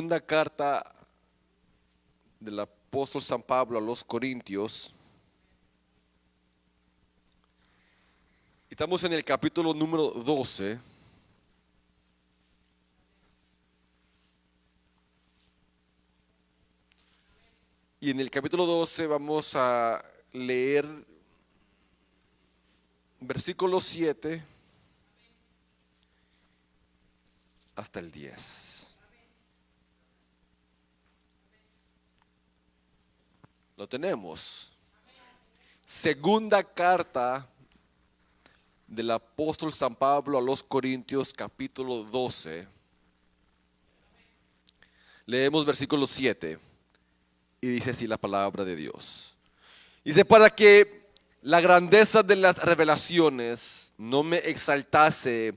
segunda carta del apóstol San Pablo a los Corintios. Estamos en el capítulo número 12. Y en el capítulo 12 vamos a leer versículo 7 hasta el 10. Lo tenemos. Segunda carta del apóstol San Pablo a los Corintios, capítulo 12. Leemos versículo 7 y dice así la palabra de Dios. Dice: para que la grandeza de las revelaciones no me exaltase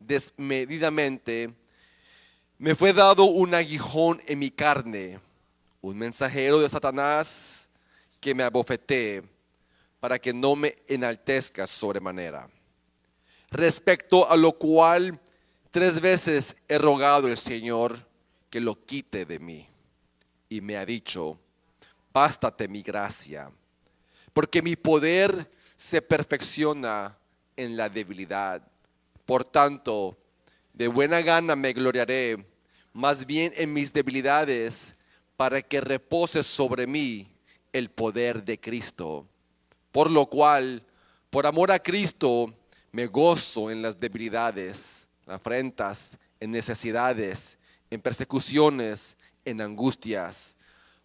desmedidamente, me fue dado un aguijón en mi carne, un mensajero de Satanás que me abofetee, para que no me enaltezca sobremanera. Respecto a lo cual 3 veces he rogado al Señor que lo quite de mí. Y me ha dicho: bástate mi gracia, porque mi poder se perfecciona en la debilidad. Por tanto, de buena gana me gloriaré más bien en mis debilidades, para que repose sobre mí el poder de Cristo. Por lo cual, por amor a Cristo, me gozo en las debilidades, en afrentas, en necesidades, en persecuciones, en angustias.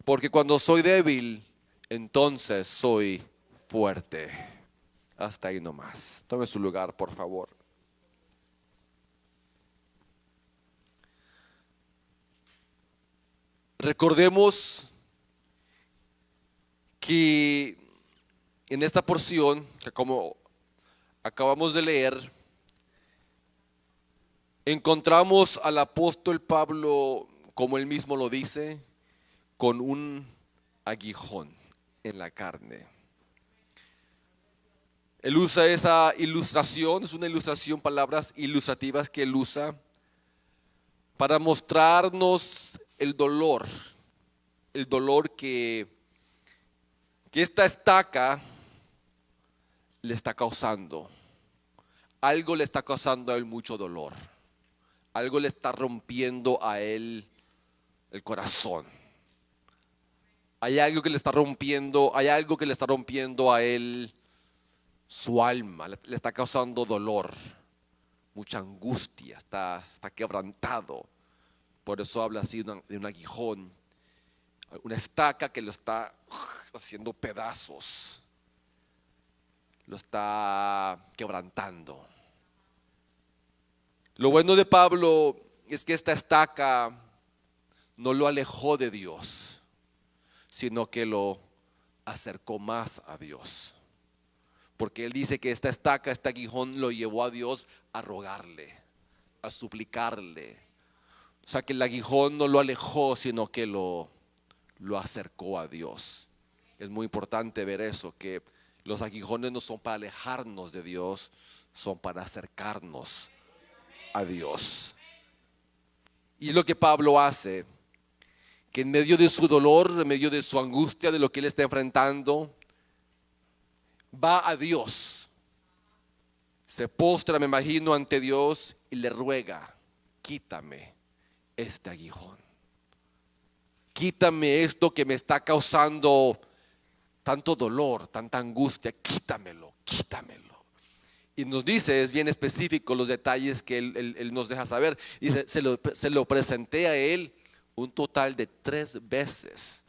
Porque cuando soy débil, entonces soy fuerte. Hasta ahí nomás. Tome su lugar, por favor. Recordemos que en esta porción, que como acabamos de leer, encontramos al apóstol Pablo, como él mismo lo dice, con un aguijón en la carne. Él usa esa ilustración, es una ilustración, palabras ilustrativas que él usa para mostrarnos el dolor que esta estaca le está causando. Algo le está causando a él mucho dolor. Algo le está rompiendo a él el corazón. Hay algo que le está rompiendo a él su alma. Le está causando dolor, mucha angustia, está quebrantado. Por eso habla así de un aguijón, una estaca que lo está haciendo pedazos, lo está quebrantando. Lo bueno de Pablo es que esta estaca no lo alejó de Dios, sino que lo acercó más a Dios. Porque él dice que esta estaca, este aguijón, lo llevó a Dios a rogarle, a suplicarle. O sea que el aguijón no lo alejó, sino que lo acercó a Dios. Es muy importante ver eso, que los aguijones no son para alejarnos de Dios, son para acercarnos a Dios. Y lo que Pablo hace, que en medio de su dolor, en medio de su angustia, de lo que él está enfrentando, va a Dios, se postra, me imagino, ante Dios y le ruega: quítame este aguijón, quítame esto que me está causando tanto dolor, tanta angustia, quítamelo. Y nos dice, es bien específico los detalles que él nos deja saber. Dice: se lo presenté a él un total de 3 veces.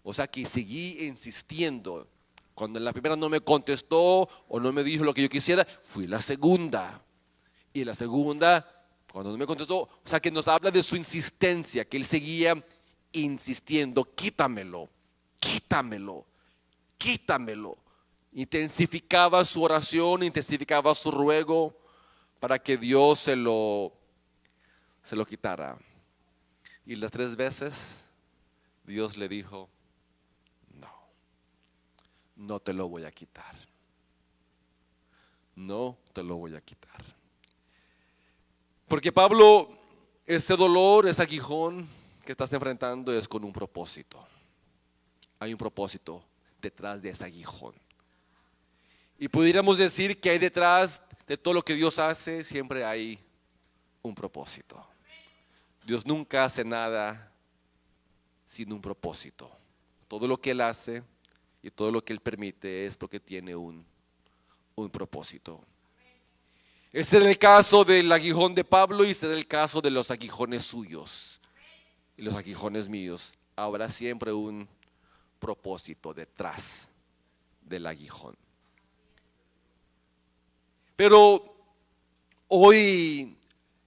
O sea que seguí insistiendo. Cuando en la primera no me contestó o no me dijo lo que yo quisiera, fui la segunda. Y la segunda, cuando no me contestó, o sea que nos habla de su insistencia, que él seguía insistiendo: quítamelo. Intensificaba su oración, intensificaba su ruego para que Dios se lo quitara. Y las 3 veces Dios le dijo: no te lo voy a quitar. No te lo voy a quitar. Porque Pablo, ese dolor, ese aguijón que estás enfrentando es con un propósito. Hay un propósito detrás de ese aguijón. Y pudiéramos decir que hay detrás de todo lo que Dios hace, siempre hay un propósito. Dios nunca hace nada sin un propósito. Todo lo que Él hace y todo lo que Él permite es porque tiene un propósito. Ese era el caso del aguijón de Pablo y ese era el caso de los aguijones suyos y los aguijones míos. Habrá siempre un propósito detrás del aguijón. Pero hoy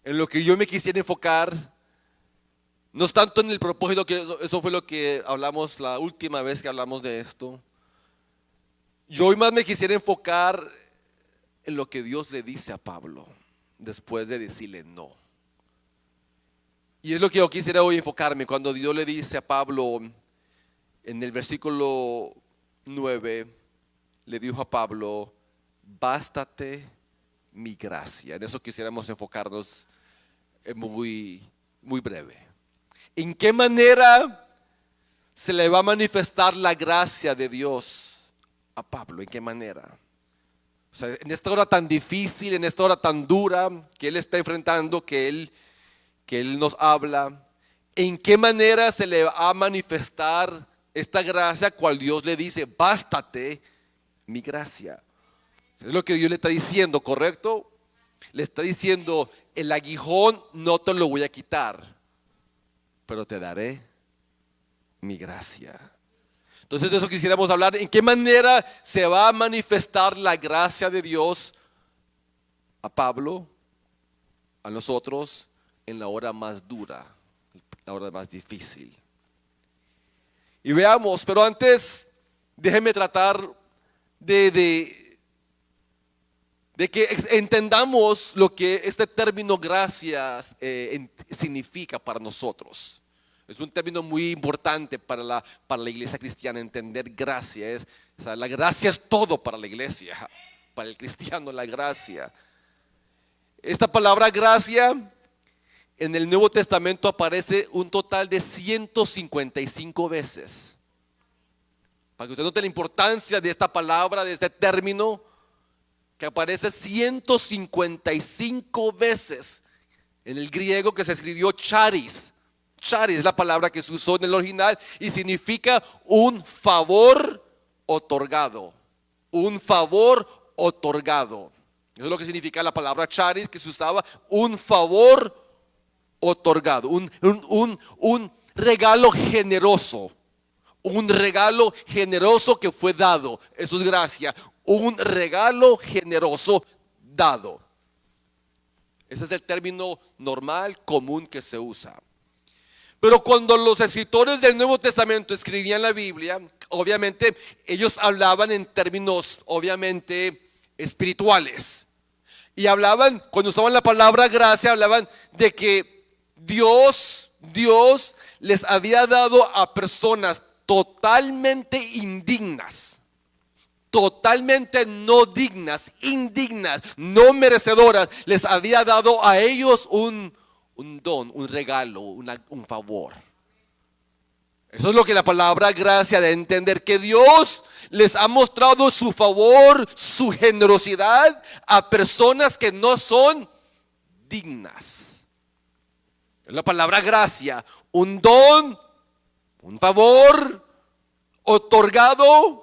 en lo que yo me quisiera enfocar no es tanto en el propósito, que eso fue lo que hablamos la última vez que hablamos de esto. Yo hoy más me quisiera enfocar en lo que Dios le dice a Pablo después de decirle no. Y es lo que yo quisiera hoy enfocarme cuando Dios le dice a Pablo en el versículo 9, le dijo a Pablo: bástate mi gracia. En eso quisiéramos enfocarnos muy breve. ¿En qué manera se le va a manifestar la gracia de Dios a Pablo? ¿En qué manera? O sea, en esta hora tan difícil, en esta hora tan dura que él está enfrentando, que él nos habla, ¿en qué manera se le va a manifestar esta gracia cual Dios le dice: bástate mi gracia? Es lo que Dios le está diciendo, ¿correcto? Le está diciendo: el aguijón no te lo voy a quitar, pero te daré mi gracia. Entonces de eso quisiéramos hablar. ¿En qué manera se va a manifestar la gracia de Dios a Pablo, a nosotros, en la hora más dura, la hora más difícil? Y veamos, pero antes déjenme tratar de que entendamos lo que este término gracias significa para nosotros. Es un término muy importante para la iglesia cristiana, entender gracia. O sea, la gracia es todo para la iglesia, para el cristiano la gracia. Esta palabra gracia en el Nuevo Testamento aparece un total de 155 veces. Para que usted note la importancia de esta palabra, de este término, que aparece 155 veces en el griego, que se escribió charis. Charis es la palabra que se usó en el original y significa un favor otorgado. Un favor otorgado. Eso es lo que significa la palabra charis, que se usaba: un favor otorgado, un regalo generoso. Un regalo generoso que fue dado. Eso es gracia. Un regalo generoso dado. Ese es el término normal, común que se usa. Pero cuando los escritores del Nuevo Testamento escribían la Biblia, obviamente ellos hablaban en términos obviamente espirituales. Y hablaban, cuando usaban la palabra gracia, hablaban de que Dios les había dado a personas totalmente indignas, totalmente no dignas, indignas, no merecedoras. Les había dado a ellos un don, un regalo, un favor. Eso es lo que la palabra gracia da a entender, que Dios les ha mostrado su favor, su generosidad a personas que no son dignas. Es la palabra gracia, un don, un favor otorgado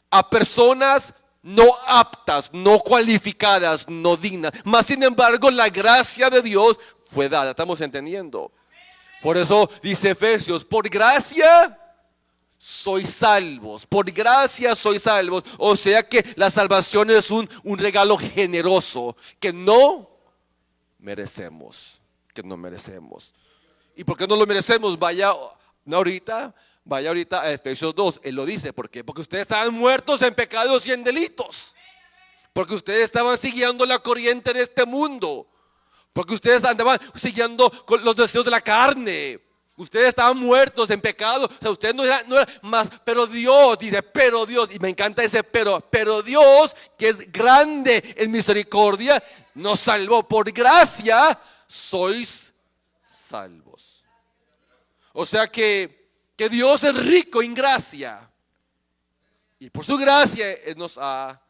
a personas no aptas, no cualificadas, no dignas. Mas sin embargo, la gracia de Dios fue dada. ¿Estamos entendiendo? Por eso dice Efesios: por gracia sois salvos. Por gracia sois salvos. O sea que la salvación es un regalo generoso que no merecemos. Que no merecemos. ¿Y por qué no lo merecemos? Vaya ahorita a Efesios 2. Él lo dice. ¿Por qué? Porque ustedes estaban muertos en pecados y en delitos. Porque ustedes estaban siguiendo la corriente de este mundo. Porque ustedes andaban siguiendo con los deseos de la carne. Ustedes estaban muertos en pecado. O sea, ustedes no eran más. Pero Dios, dice, pero Dios. Y me encanta ese pero Dios, que es grande en misericordia, nos salvó. Por gracia sois salvos. O sea que Dios es rico en gracia. Y por su gracia Él nos ha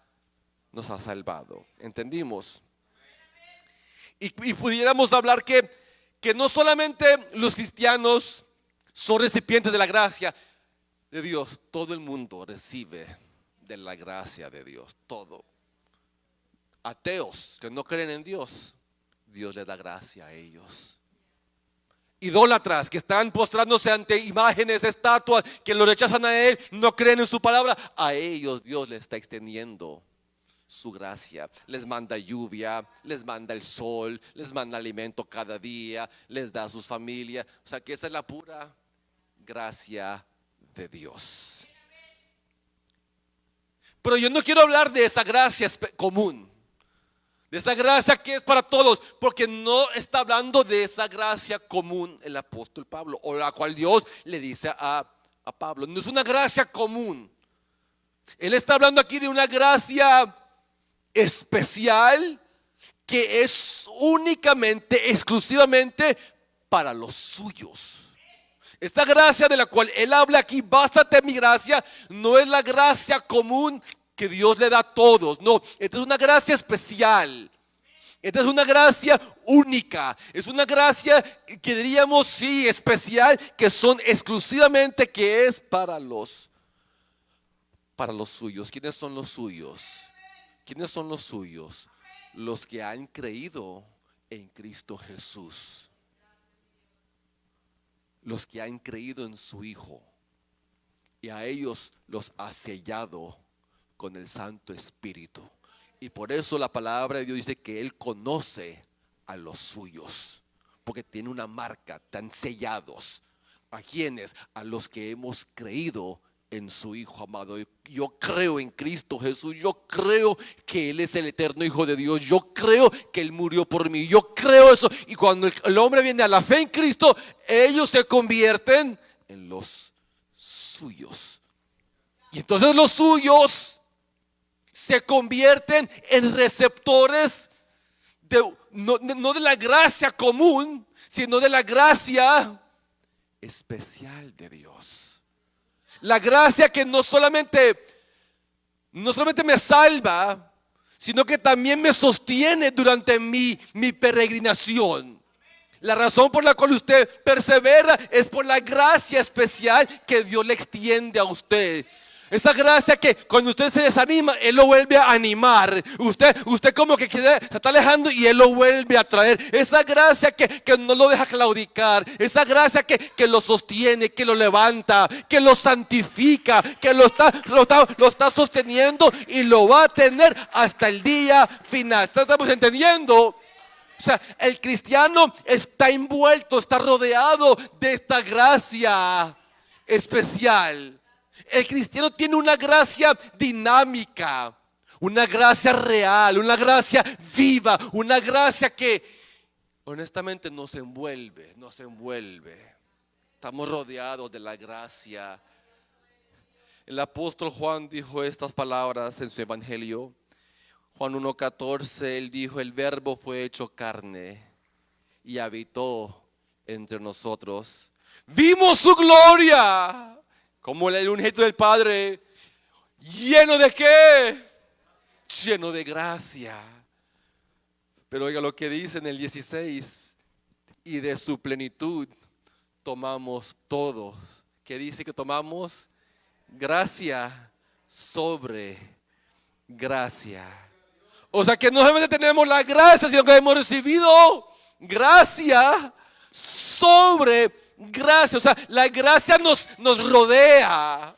salvado. ¿Entendimos? Y pudiéramos hablar que no solamente los cristianos son recipientes de la gracia de Dios. Todo el mundo recibe de la gracia de Dios. Todo. Ateos que no creen en Dios, Dios le da gracia a ellos. Idólatras que están postrándose ante imágenes, estatuas, que lo rechazan a Él, no creen en su palabra, a ellos Dios les está extendiendo su gracia. Les manda lluvia, les manda el sol, les manda alimento cada día, les da a sus familias. O sea que esa es la pura gracia de Dios. Pero yo no quiero hablar de esa gracia común, de esa gracia que es para todos, porque no está hablando de esa gracia común el apóstol Pablo, o la cual Dios le dice a Pablo. No es una gracia común. Él está hablando aquí de una gracia especial que es únicamente, exclusivamente para los suyos. Esta gracia de la cual Él habla aquí, bástate mi gracia, no es la gracia común que Dios le da a todos. No, esta es una gracia especial. Esta es una gracia única. Es una gracia que diríamos, sí, especial, que son exclusivamente, que es para los suyos. ¿Quiénes son los suyos? ¿Quiénes son los suyos? Los que han creído en Cristo Jesús. Los que han creído en su Hijo. Y a ellos los ha sellado con el Santo Espíritu. Y por eso la palabra de Dios dice que Él conoce a los suyos, porque tiene una marca, tan sellados. ¿A quiénes? A los que hemos creído en su Hijo amado. Yo creo en Cristo Jesús. Yo creo que Él es el eterno Hijo de Dios. Yo creo que Él murió por mí. Yo creo eso. Y cuando el hombre viene a la fe en Cristo, ellos se convierten en los suyos. Y entonces los suyos se convierten en receptores no de la gracia común, sino de la gracia especial de Dios. La gracia que no solamente me salva, sino que también me sostiene durante mi peregrinación. La razón por la cual usted persevera es por la gracia especial que Dios le extiende a usted. Esa gracia que cuando usted se desanima, Él lo vuelve a animar. Usted como que se está alejando y Él lo vuelve a traer. Esa gracia que no lo deja claudicar. Esa gracia que lo sostiene, que lo levanta, que lo santifica, que lo está sosteniendo y lo va a tener hasta el día final. ¿Estamos entendiendo? O sea, el cristiano está envuelto, está rodeado de esta gracia especial. El cristiano tiene una gracia dinámica, una gracia real, una gracia viva, una gracia que honestamente nos envuelve. Estamos rodeados de la gracia. El apóstol Juan dijo estas palabras en su evangelio. Juan 1:14, él dijo: el verbo fue hecho carne y habitó entre nosotros. Vimos su gloria. Como el unigénito del Padre, ¿lleno de qué? Lleno de gracia. Pero oiga lo que dice en el 16: y de su plenitud tomamos todos. ¿Qué dice que tomamos? Gracia sobre gracia. O sea que no solamente tenemos la gracia, sino que hemos recibido gracia sobre gracia. O sea, la gracia nos rodea.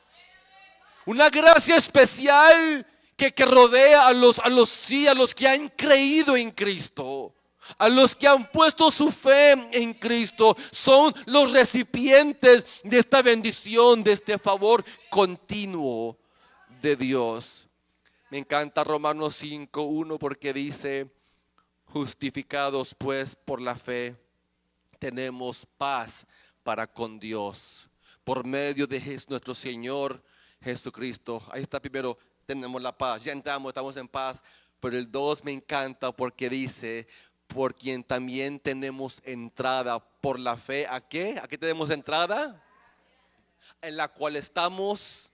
Una gracia especial que rodea a los que han creído en Cristo, a los que han puesto su fe en Cristo. Son los recipientes de esta bendición, de este favor continuo de Dios. Me encanta Romanos 5:1 porque dice: justificados pues por la fe, tenemos paz para con Dios por medio de nuestro Señor Jesucristo. Ahí está primero, tenemos la paz, ya estamos en paz. Pero el 2 me encanta porque dice: por quien también tenemos entrada por la fe. ¿A qué? ¿A qué tenemos entrada? En la cual estamos.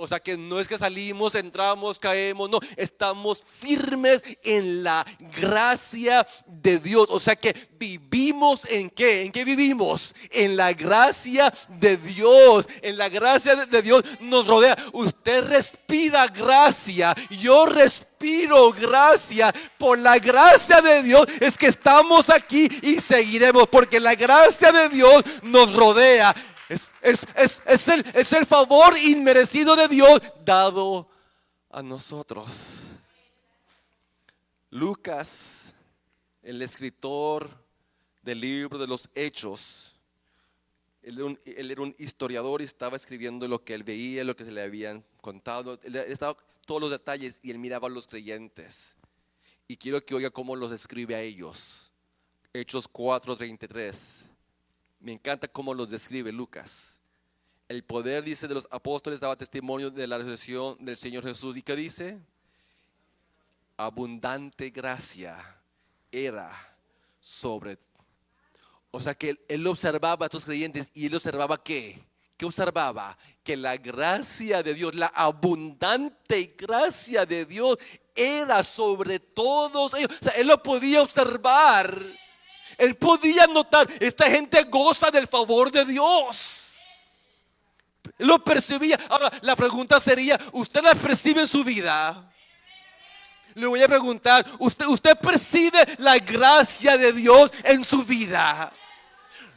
O sea que no es que salimos, entramos, caemos, no, estamos firmes en la gracia de Dios. O sea que vivimos ¿en qué? ¿En qué vivimos? En la gracia de Dios. En la gracia de Dios nos rodea. Usted respira gracia, yo respiro gracia. Por la gracia de Dios es que estamos aquí y seguiremos, porque la gracia de Dios nos rodea. Es el favor inmerecido de Dios dado a nosotros. Lucas, el escritor del libro de los Hechos, él era un historiador y estaba escribiendo lo que él veía, lo que se le habían contado. Él estaba todos los detalles y él miraba a los creyentes. Y quiero que oiga cómo los escribe a ellos. Hechos 4:33. Me encanta cómo los describe Lucas. El poder, dice, de los apóstoles daba testimonio de la resurrección del Señor Jesús. ¿Y qué dice? Abundante gracia era sobre. O sea que él observaba a estos creyentes y él observaba ¿qué? ¿Qué observaba? Que la gracia de Dios, la abundante gracia de Dios era sobre todos ellos. O sea, él lo podía observar. Él podía notar, esta gente goza del favor de Dios. Lo percibía. Ahora la pregunta sería, ¿usted la percibe en su vida? Le voy a preguntar, ¿usted percibe la gracia de Dios en su vida?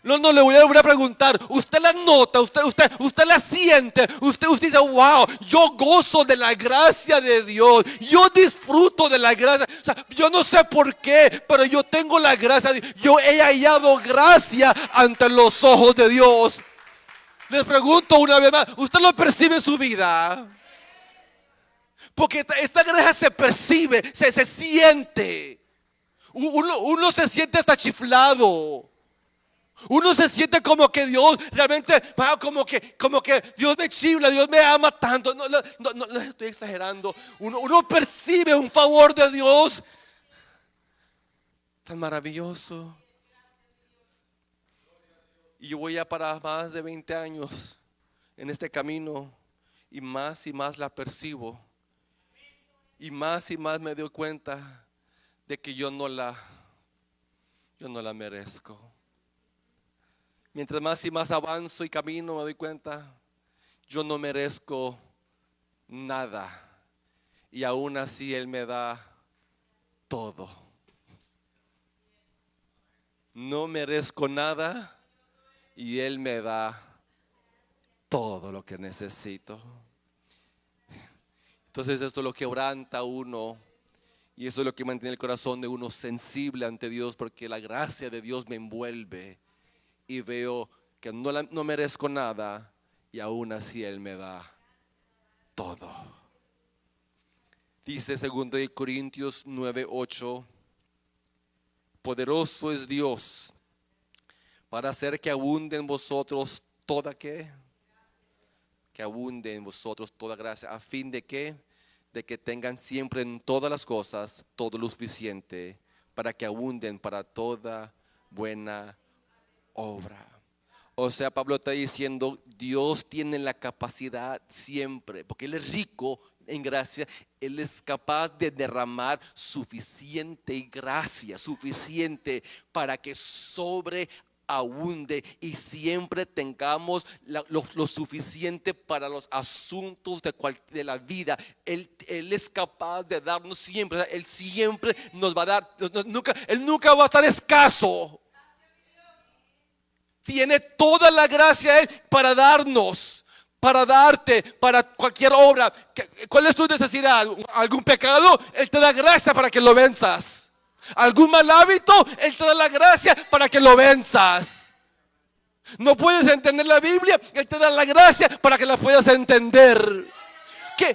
No, le voy a preguntar, ¿usted la nota? ¿Usted la siente? Usted dice, wow, yo gozo de la gracia de Dios. Yo disfruto de la gracia. O sea, yo no sé por qué, pero yo tengo la gracia de Dios. Yo he hallado gracia ante los ojos de Dios. Les pregunto una vez más, ¿usted lo percibe en su vida? Porque esta gracia se percibe, se siente. Uno se siente hasta chiflado. Uno se siente como que Dios realmente, como que Dios me chifla, Dios me ama tanto. No estoy exagerando. Uno percibe un favor de Dios tan maravilloso. Y yo voy ya para más de 20 años en este camino y más la percibo. Y más me doy cuenta de que yo no la merezco. Mientras más y más avanzo y camino, me doy cuenta, yo no merezco nada. Y aún así Él me da todo. No merezco nada y Él me da todo lo que necesito. Entonces esto es lo que quebranta a uno. Y eso es lo que mantiene el corazón de uno sensible ante Dios, porque la gracia de Dios me envuelve. Y veo que no merezco nada y aún así Él me da todo. Dice 2 Corintios 9:8, poderoso es Dios para hacer que abunde en vosotros toda ¿qué? Que abunde en vosotros toda gracia, a fin de ¿qué? De que tengan siempre en todas las cosas todo lo suficiente, para que abunden para toda buena obra. O sea, Pablo está diciendo, Dios tiene la capacidad siempre, porque Él es rico en gracia, Él es capaz de derramar suficiente gracia, suficiente para que sobreabunde y siempre tengamos lo suficiente para los asuntos de la vida. Él es capaz de darnos siempre, Él siempre nos va a dar, Él nunca va a estar escaso. Tiene toda la gracia Él para darnos, para darte, para cualquier obra. ¿Cuál es tu necesidad? ¿Algún pecado? Él te da gracia para que lo venzas. ¿Algún mal hábito? Él te da la gracia para que lo venzas. ¿No puedes entender la Biblia? Él te da la gracia para que la puedas entender.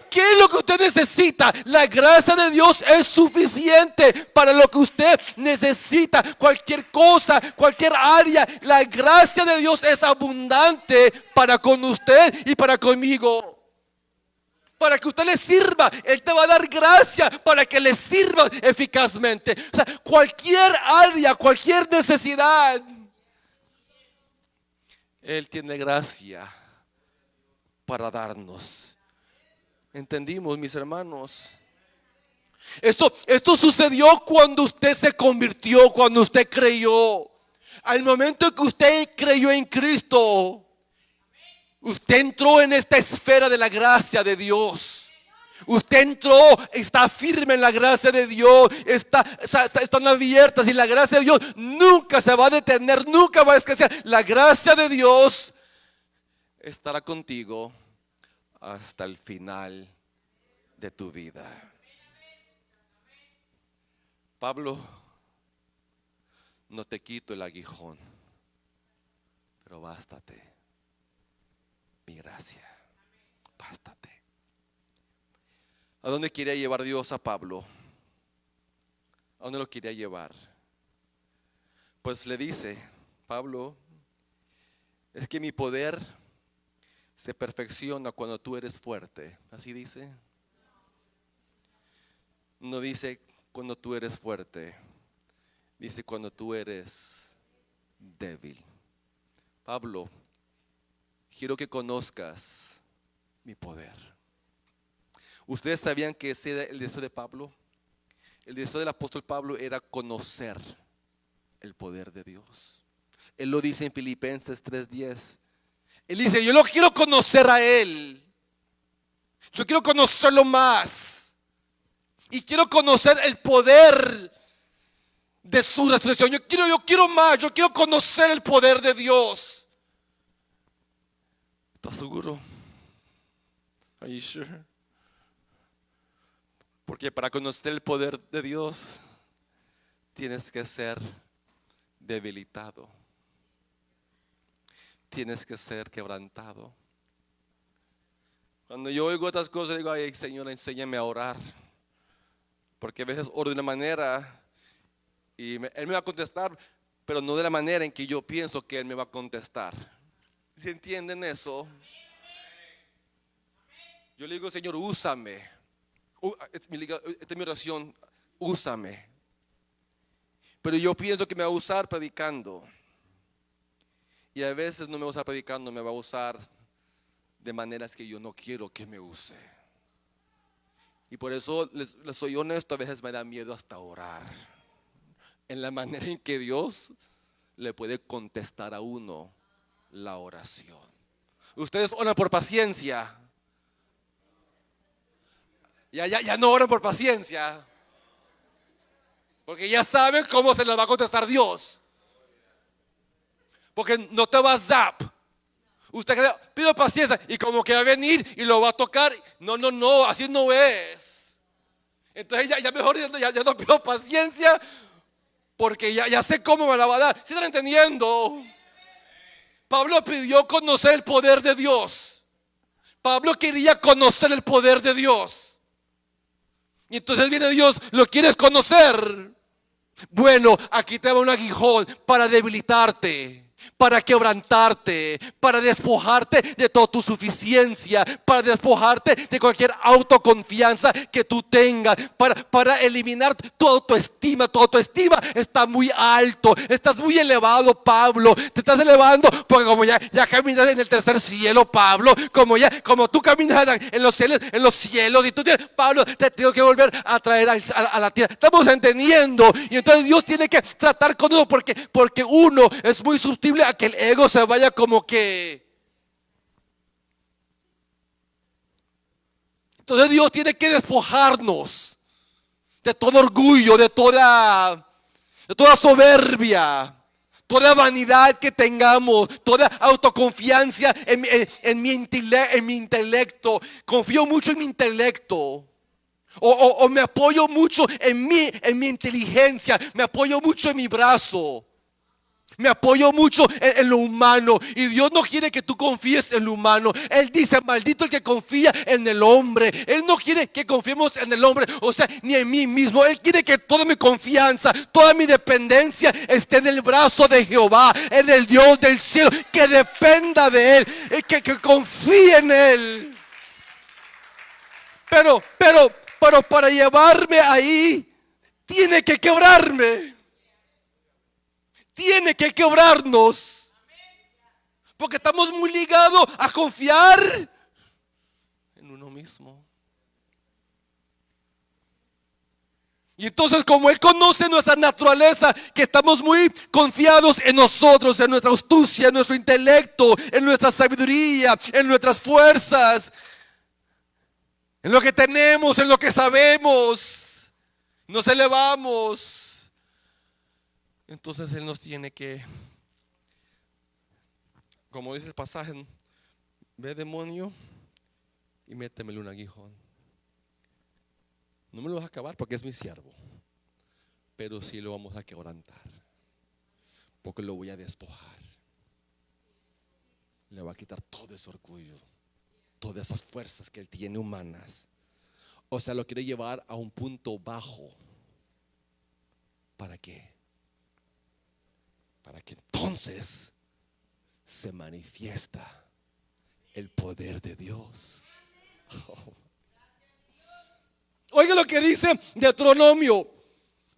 ¿Qué es lo que usted necesita? La gracia de Dios es suficiente para lo que usted necesita. Cualquier cosa, cualquier área, la gracia de Dios es abundante para con usted y para conmigo. para que usted le sirva. Él te va a dar gracia para que le sirva eficazmente. O sea, cualquier área, cualquier necesidad, Él tiene gracia para darnos. ¿Entendimos, mis hermanos? Esto sucedió cuando usted se convirtió, cuando usted creyó. Al momento que usted creyó en Cristo, usted entró en esta esfera de la gracia de Dios. Usted entró, está firme en la gracia de Dios, están abiertas, y la gracia de Dios nunca se va a detener, nunca va a escasear. La gracia de Dios estará contigo hasta el final de tu vida. Pablo, no te quito el aguijón, pero bástate mi gracia, bástate. ¿A dónde quería llevar Dios a Pablo? ¿A dónde lo quería llevar? Pues le dice, Pablo, es que mi poder se perfecciona cuando tú eres fuerte. Así dice. No dice cuando tú eres fuerte, dice cuando tú eres débil. Pablo, quiero que conozcas mi poder. ¿Ustedes sabían que ese era el deseo de Pablo? El deseo del apóstol Pablo era conocer el poder de Dios. Él lo dice en Filipenses 3:10. Él dice, yo lo quiero conocer a Él. Yo quiero conocerlo más. Y quiero conocer el poder de su resurrección. Yo quiero más. Yo quiero conocer el poder de Dios. ¿Estás seguro? Are you sure? Porque para conocer el poder de Dios tienes que ser debilitado. Tienes que ser quebrantado. Cuando yo oigo otras cosas digo, ay Señor, enséñame a orar. Porque a veces oro de una manera y Él me va a contestar, pero no de la manera en que yo pienso que Él me va a contestar. ¿Se entienden eso? Yo le digo, Señor, úsame. Esta es mi oración, úsame. Pero yo pienso que me va a usar predicando. Y a veces no me va a usar predicando, me va a usar de maneras que yo no quiero que me use. Y por eso les soy honesto, a veces me da miedo hasta orar. En la manera en que Dios le puede contestar a uno la oración. Ustedes oran por paciencia. Ya no oran por paciencia. Porque ya saben cómo se les va a contestar Dios. Porque no te va a zap. Usted cree, pido paciencia y como que va a venir y lo va a tocar. No, así no es. Entonces ya mejor ya no pido paciencia, porque ya sé cómo me la va a dar. ¿Sí están entendiendo? Pablo pidió conocer el poder de Dios. Pablo quería conocer el poder de Dios. Y entonces viene Dios, ¿lo quieres conocer? Bueno, aquí te va un aguijón para debilitarte, para quebrantarte, para despojarte de toda tu suficiencia, para despojarte de cualquier autoconfianza que tú tengas, para eliminar tu autoestima. Tu autoestima está muy alto, estás muy elevado, Pablo. Te estás elevando porque como ya caminas en el tercer cielo, Pablo, como tú caminas en los cielos y tú tienes, Pablo, te tengo que volver a traer a la tierra. Estamos entendiendo. Y entonces Dios tiene que tratar con uno porque uno es muy susceptible a que el ego se vaya como que. Entonces Dios tiene que despojarnos de todo orgullo, de toda soberbia, toda vanidad que tengamos, toda autoconfianza en mi intelecto. Confío mucho en mi intelecto. O me apoyo mucho en mi inteligencia, me apoyo mucho en mi brazo. Me apoyo mucho en lo humano. Y Dios no quiere que tú confíes en lo humano. Él dice, maldito el que confía en el hombre. Él no quiere que confiemos en el hombre, o sea, ni en mí mismo. Él quiere que toda mi confianza, toda mi dependencia esté en el brazo de Jehová, en el Dios del cielo. Que dependa de Él, que confíe en Él. pero para llevarme ahí, tiene que quebrarme. Tiene que quebrarnos. Porque estamos muy ligados a confiar en uno mismo. Y entonces, como Él conoce nuestra naturaleza, que estamos muy confiados en nosotros, en nuestra astucia, en nuestro intelecto, en nuestra sabiduría, en nuestras fuerzas, en lo que tenemos, en lo que sabemos, nos elevamos. Entonces Él nos tiene que, como dice el pasaje, ve demonio y métemele un aguijón. No me lo vas a acabar porque es mi siervo, pero sí lo vamos a quebrantar, porque lo voy a despojar. Le va a quitar todo ese orgullo, todas esas fuerzas que él tiene humanas. O sea, lo quiere llevar a un punto bajo. ¿Para qué? Para que entonces se manifiesta el poder de Dios. Oiga lo que dice Deuteronomio.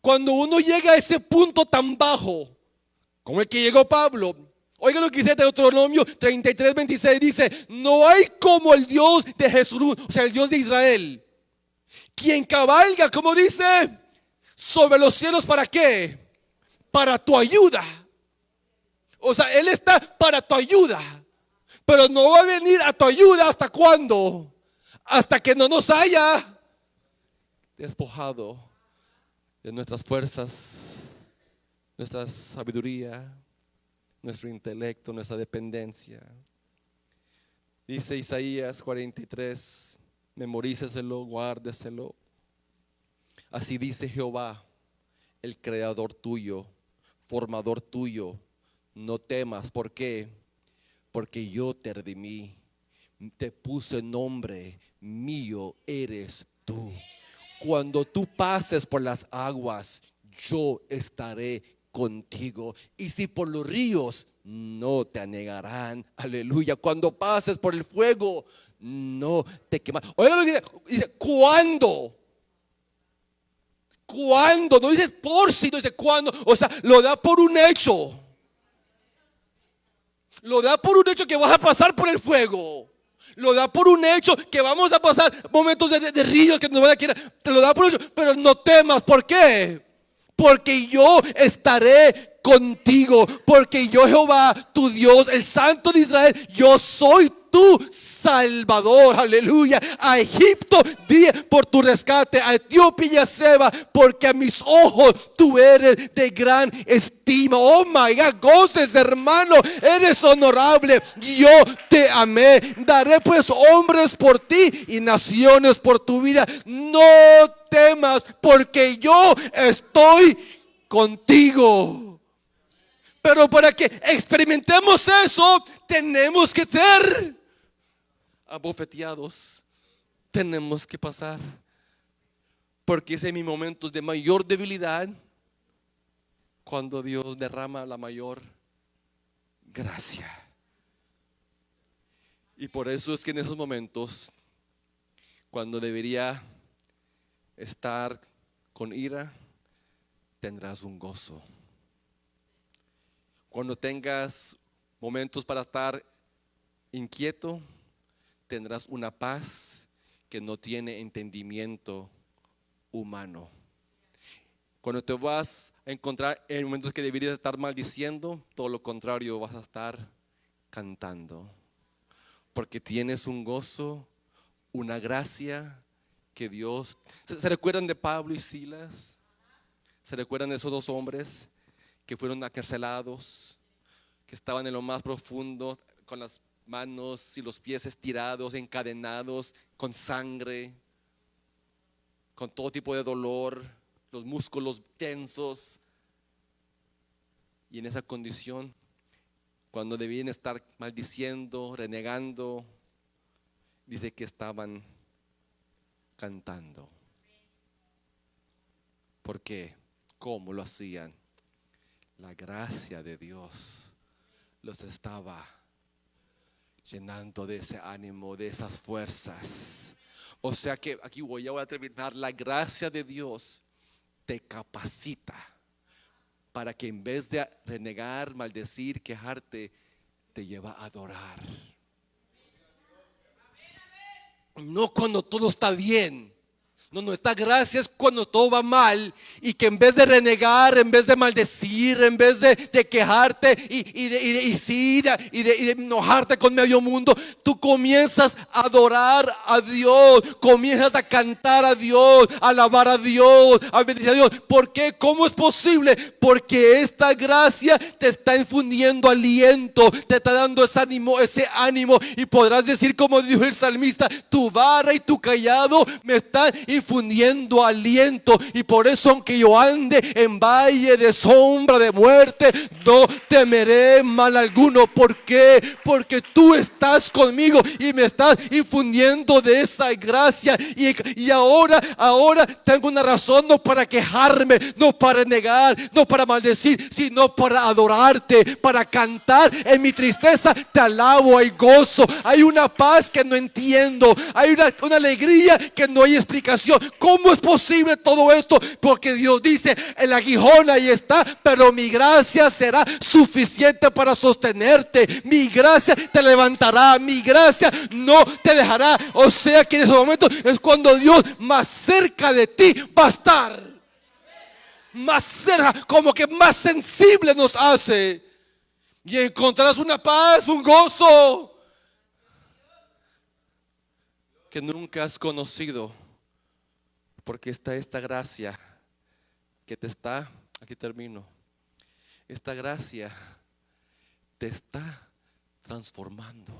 Cuando uno llega a ese punto tan bajo como el que llegó Pablo, oiga lo que dice Deuteronomio 33:26, dice: no hay como el Dios de Jesús, o sea, el Dios de Israel, quien cabalga, como dice, sobre los cielos. ¿Para qué? Para tu ayuda. O sea, Él está para tu ayuda, pero no va a venir a tu ayuda. ¿Hasta cuándo? Hasta que no nos haya despojado de nuestras fuerzas, nuestra sabiduría, nuestro intelecto, nuestra dependencia. Dice Isaías 43, memoríceselo, guárdeselo. Así dice Jehová, el creador tuyo, formador tuyo: no temas. ¿Por qué? Porque yo te redimí, te puse nombre, mío eres tú. Cuando tú pases por las aguas, yo estaré contigo. Y si por los ríos, no te anegarán. Aleluya. Cuando pases por el fuego, no te quemarán. Oiga lo que dice: ¿cuándo? ¿Cuándo? No dice por si, no dice cuándo. O sea, lo da por un hecho. Lo da por un hecho que vas a pasar por el fuego. Lo da por un hecho que vamos a pasar momentos de ríos que nos van a quedar. Te lo da por un hecho, pero no temas. ¿Por qué? Porque yo estaré contigo. Porque yo, Jehová, tu Dios, el Santo de Israel, yo soy tu Salvador. Aleluya. A Egipto di por tu rescate, a Etiopía y a Seba, porque a mis ojos tú eres de gran estima. Oh my God, goces, hermano, eres honorable. Yo te amé. Daré pues hombres por ti y naciones por tu vida. No temas, porque yo estoy contigo. Pero para que experimentemos eso, tenemos que ser abofeteados. Tenemos que pasar. Porque es en mis momentos de mayor debilidad cuando Dios derrama la mayor gracia. Y por eso es que en esos momentos, cuando debería estar con ira, tendrás un gozo. Cuando tengas momentos para estar inquieto, tendrás una paz que no tiene entendimiento humano. Cuando te vas a encontrar en momentos que deberías estar maldiciendo, todo lo contrario, vas a estar cantando. Porque tienes un gozo, una gracia que Dios... ¿Se recuerdan de Pablo y Silas? ¿Se recuerdan de esos dos hombres que fueron acarcelados, que estaban en lo más profundo, con las manos y los pies estirados, encadenados, con sangre, con todo tipo de dolor, los músculos tensos? Y en esa condición, cuando debían estar maldiciendo, renegando, dice que estaban cantando. ¿Por qué? ¿Cómo lo hacían? La gracia de Dios los estaba llenando de ese ánimo, de esas fuerzas. O sea que aquí voy a terminar. La gracia de Dios te capacita para que en vez de renegar, maldecir, quejarte, te lleva a adorar. No cuando todo está bien. No, esta gracia es cuando todo va mal y que en vez de renegar, en vez de maldecir, en vez de quejarte y de enojarte con medio mundo, tú comienzas a adorar a Dios, comienzas a cantar a Dios, a alabar a Dios, a bendecir a Dios. ¿Por qué? ¿Cómo es posible? Porque esta gracia te está infundiendo aliento, te está dando ese ánimo y podrás decir como dijo el salmista: tu vara y tu callado me están infundiendo aliento, y por eso aunque yo ande en valle de sombra de muerte, no temeré mal alguno. ¿Por qué? Porque tú estás conmigo y me estás infundiendo de esa gracia, y ahora tengo una razón, no para quejarme, no para negar, no para maldecir, sino para adorarte, para cantar. En mi tristeza te alabo, hay gozo, hay una paz que no entiendo, hay una alegría que no hay explicación. ¿Cómo es posible todo esto? Porque Dios dice: el aguijón ahí está, pero mi gracia será suficiente para sostenerte. Mi gracia te levantará, mi gracia no te dejará. O sea que en ese momento es cuando Dios más cerca de ti va a estar. Más cerca, como que más sensible nos hace. Y encontrarás una paz, un gozo que nunca has conocido. Porque está esta gracia que te está, aquí termino, esta gracia te está transformando.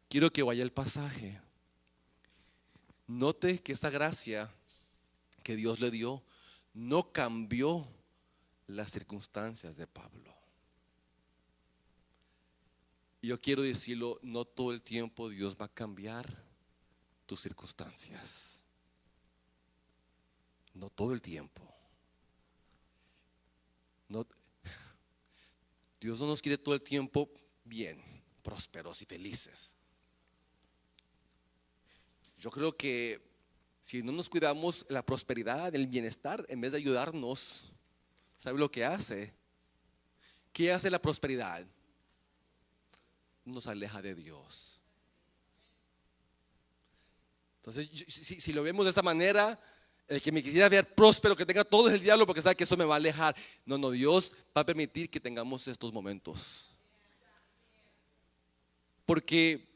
Quiero que vaya el pasaje. Note que esa gracia que Dios le dio no cambió las circunstancias de Pablo. Y yo quiero decirlo, no todo el tiempo Dios va a cambiar tus circunstancias. No todo el tiempo. No, Dios no nos quiere todo el tiempo bien, prósperos y felices. Yo creo que si no nos cuidamos, la prosperidad, el bienestar, en vez de ayudarnos, ¿sabe lo que hace? ¿Qué hace la prosperidad? Nos aleja de Dios. Entonces, si lo vemos de esa manera, el que me quisiera ver próspero, que tenga todo, es el diablo, porque sabe que eso me va a alejar. No, Dios va a permitir que tengamos estos momentos, porque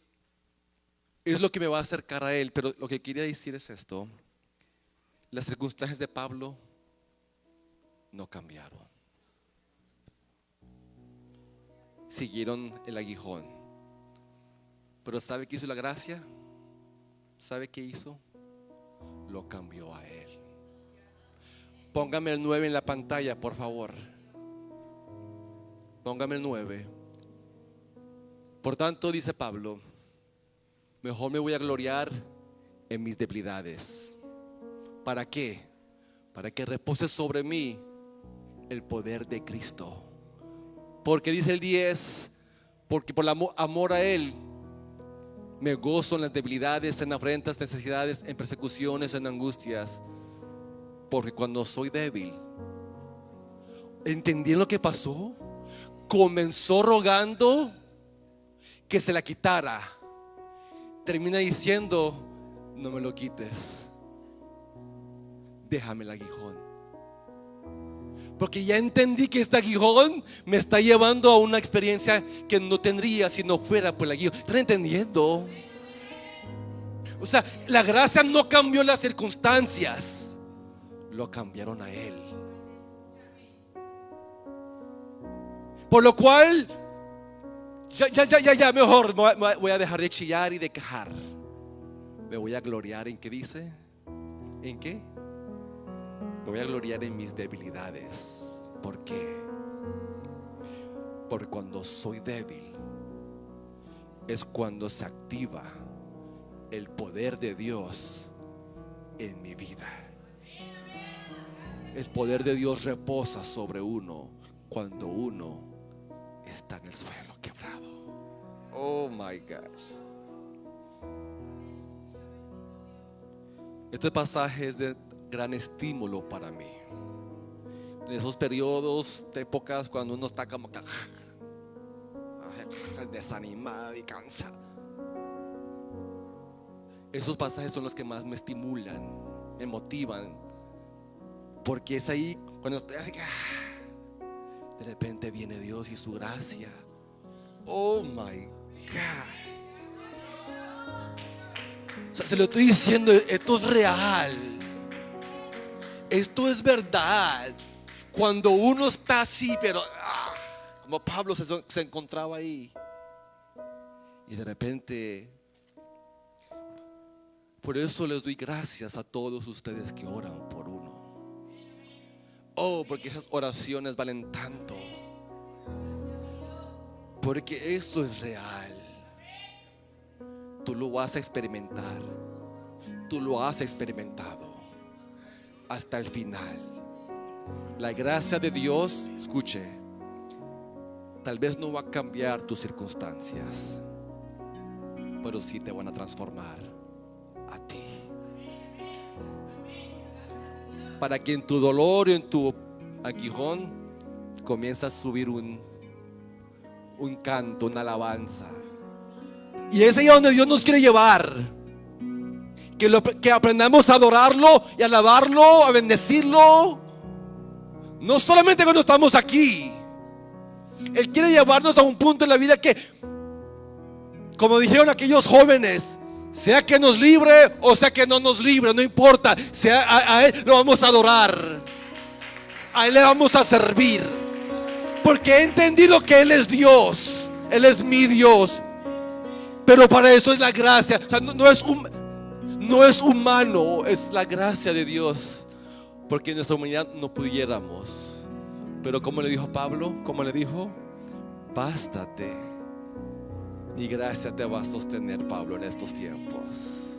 es lo que me va a acercar a Él. Pero lo que quería decir es esto: las circunstancias de Pablo no cambiaron, siguieron el aguijón. Pero ¿sabe qué hizo la gracia? ¿Sabe qué hizo? Lo cambió a Él. Póngame el 9 en la pantalla, por favor. Póngame el 9. Por tanto, dice Pablo, mejor me voy a gloriar en mis debilidades. ¿Para qué? Para que repose sobre mí el poder de Cristo. Porque dice el 10, porque por amor a Él me gozo en las debilidades, en afrentas, necesidades, en persecuciones, en angustias. Porque cuando soy débil, ¿entendí lo que pasó? Comenzó rogando que se la quitara. Termina diciendo: no me lo quites, déjame el aguijón. Porque ya entendí que este aguijón me está llevando a una experiencia que no tendría si no fuera por el aguijón. ¿Están entendiendo? O sea, la gracia no cambió las circunstancias, lo cambiaron a Él. Por lo cual ya mejor voy a dejar de chillar y de quejar. Me voy a gloriar en, ¿qué dice? ¿En qué? Me voy a gloriar en mis debilidades. ¿Por qué? Porque cuando soy débil es cuando se activa el poder de Dios en mi vida. El poder de Dios reposa sobre uno cuando uno está en el suelo quebrado. Oh my gosh. Este pasaje es de gran estímulo para mí. En esos periodos de épocas cuando uno está como que desanimado y cansado, esos pasajes son los que más me estimulan, me motivan, porque es ahí cuando estoy así, de repente viene Dios y su gracia. Oh my God. O sea, se lo estoy diciendo, esto es real, esto es verdad. Cuando uno está así, pero como Pablo se encontraba ahí, y de repente, por eso les doy gracias a todos ustedes que oran por uno. Oh, porque esas oraciones valen tanto, porque eso es real. Tú lo vas a experimentar, tú lo has experimentado hasta el final. La gracia de Dios, escuche, tal vez no va a cambiar tus circunstancias, pero sí te van a transformar a ti, para que en tu dolor y en tu aguijón comienza a subir un canto, una alabanza. Y es ahí donde Dios nos quiere llevar, que aprendamos a adorarlo y a alabarlo, a bendecirlo, no solamente cuando estamos aquí. Él quiere llevarnos a un punto en la vida que, como dijeron aquellos jóvenes, sea que nos libre o sea que no nos libre, no importa, a Él lo vamos a adorar, a Él le vamos a servir, porque he entendido que Él es Dios, Él es mi Dios. Pero para eso es la gracia. O sea, no es humano, es la gracia de Dios, porque en nuestra humanidad no pudiéramos. Pero como le dijo Pablo, como le dijo, bástate, mi gracia te va a sostener, Pablo, en estos tiempos.